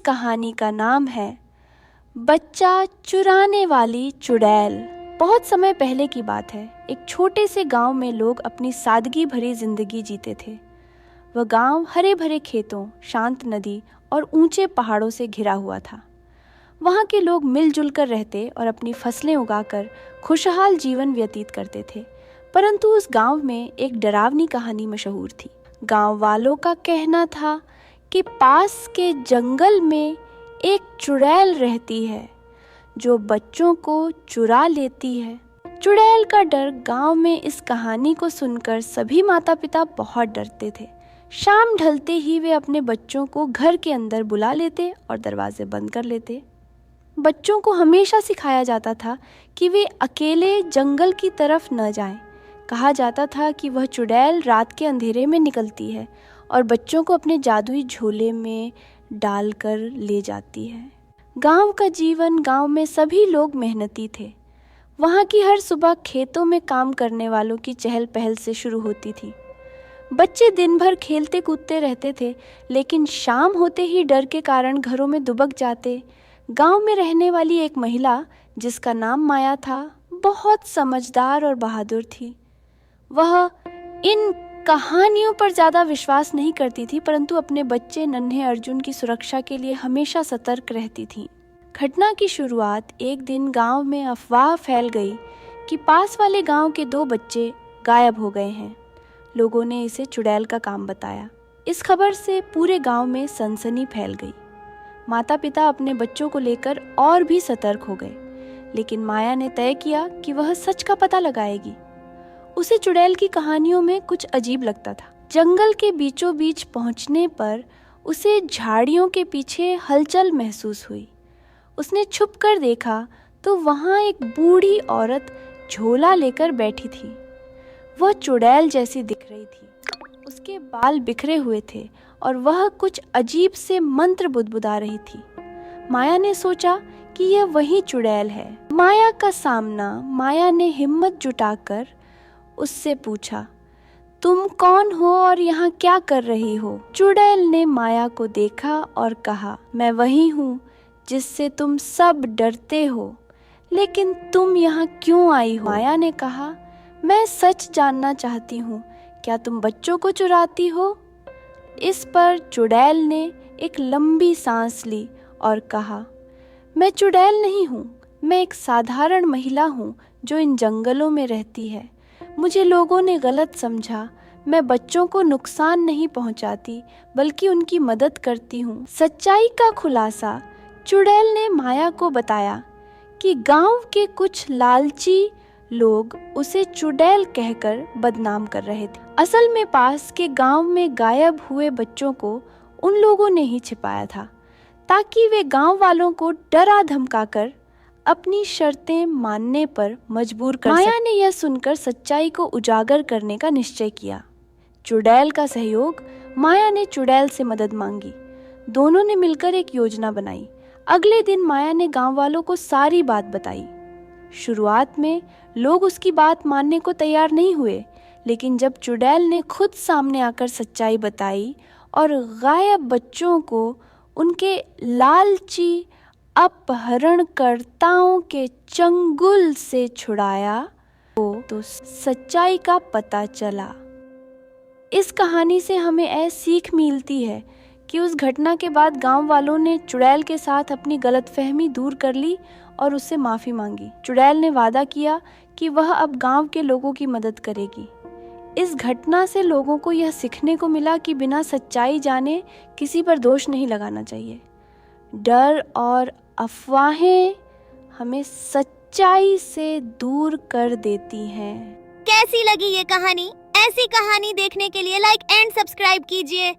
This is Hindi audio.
कहानी का नाम है बच्चा चुराने वाली चुड़ैल। बहुत समय पहले की बात है। एक छोटे से गांव में लोग अपनी सादगी भरी जिंदगी जीते थे। वह गांव हरे भरे खेतों, शांत नदी और ऊंचे पहाड़ों से घिरा हुआ था। वहाँ के लोग मिलजुल कर रहते और अपनी फसलें उगाकर खुशहाल जीवन व्यतीत करते थे। परंतु उस गांव में एक डरावनी कहानी मशहूर थी। गांव वालों का कहना था कि पास के जंगल में एक चुड़ैल रहती है जो बच्चों को चुरा लेती है। चुड़ैल का डर गांव में इस कहानी को सुनकर सभी माता पिता बहुत डरते थे। शाम ढलते ही वे अपने बच्चों को घर के अंदर बुला लेते और दरवाजे बंद कर लेते। बच्चों को हमेशा सिखाया जाता था कि वे अकेले जंगल की तरफ न जाएं। कहा जाता था कि वह चुड़ैल रात के अंधेरे में निकलती है और बच्चों को अपने जादुई झोले में डालकर ले जाती है। गांव का जीवन, गांव में सभी लोग मेहनती थे। वहाँ की हर सुबह खेतों में काम करने वालों की चहल पहल से शुरू होती थी। बच्चे दिन भर खेलते कूदते रहते थे, लेकिन शाम होते ही डर के कारण घरों में दुबक जाते। गांव में रहने वाली एक महिला, जिसका नाम माया था, बहुत समझदार और बहादुर थी। वह इन कहानियों पर ज़्यादा विश्वास नहीं करती थी, परंतु अपने बच्चे नन्हे अर्जुन की सुरक्षा के लिए हमेशा सतर्क रहती थी। घटना की शुरुआत एक दिन गांव में अफवाह फैल गई कि पास वाले गांव के 2 बच्चे गायब हो गए हैं। लोगों ने इसे चुड़ैल का काम बताया। इस खबर से पूरे गांव में सनसनी फैल गई। माता पिता अपने बच्चों को लेकर और भी सतर्क हो गए, लेकिन माया ने तय किया कि वह सच का पता लगाएगी। उसे चुड़ैल की कहानियों में कुछ अजीब लगता था। जंगल के बीचों बीच पहुंचने पर उसे झाड़ियों के पीछे हलचल महसूस हुई। उसने छुप कर देखा तो वहां एक बूढ़ी औरत झोला लेकर बैठी थी। वह चुड़ैल जैसी दिख रही थी। उसके बाल बिखरे हुए थे और वह कुछ अजीब से मंत्र बुदबुदा रही थी। माया ने सोचा कि यह वही चुड़ैल है। माया का सामना माया ने हिम्मत जुटाकर उससे पूछा, तुम कौन हो और यहाँ क्या कर रही हो? चुड़ैल ने माया को देखा और कहा, मैं वही हूँ जिससे तुम सब डरते हो, लेकिन तुम यहाँ क्यों आई हो? माया ने कहा, मैं सच जानना चाहती हूँ, क्या तुम बच्चों को चुराती हो? इस पर चुड़ैल ने एक लंबी सांस ली और कहा, मैं चुड़ैल नहीं हूँ, मैं एक साधारण महिला हूँ जो इन जंगलों में रहती है। मुझे लोगों ने गलत समझा। मैं बच्चों को नुकसान नहीं पहुँचाती, बल्कि उनकी मदद करती हूँ। सच्चाई का खुलासा चुड़ैल ने माया को बताया कि गांव के कुछ लालची लोग उसे चुड़ैल कहकर बदनाम कर रहे थे। असल में पास के गांव में गायब हुए बच्चों को उन लोगों ने ही छिपाया था, ताकि वे गांव वालों को डरा धमकाकर अपनी शर्तें मानने पर मजबूर कर सकें। माया ने यह सुनकर सच्चाई को उजागर करने का निश्चय किया। चुड़ैल का सहयोग, माया ने चुड़ैल से मदद मांगी। दोनों ने मिलकर एक योजना बनाई। अगले दिन माया ने गांव वालों को सारी बात बताई। शुरुआत में लोग उसकी बात मानने को तैयार नहीं हुए, लेकिन जब चुड़ैल ने खुद सामने आकर सच्चाई बताई और गायब बच्चों को उनके लालची अपहरणकर्ताओं के चंगुल से छुड़ाया तो सच्चाई का पता चला। इस कहानी से हमें ऐसी सीख मिलती है कि उस घटना के बाद गांव वालों ने चुड़ैल के साथ अपनी गलतफहमी दूर कर ली और उससे माफ़ी मांगी। चुड़ैल ने वादा किया कि वह अब गांव के लोगों की मदद करेगी। इस घटना से लोगों को यह सीखने को मिला कि बिना सच्चाई जाने किसी पर दोष नहीं लगाना चाहिए। डर और अफवाहें हमें सच्चाई से दूर कर देती हैं। कैसी लगी ये कहानी? ऐसी कहानी देखने के लिए लाइक एंड सब्सक्राइब कीजिए।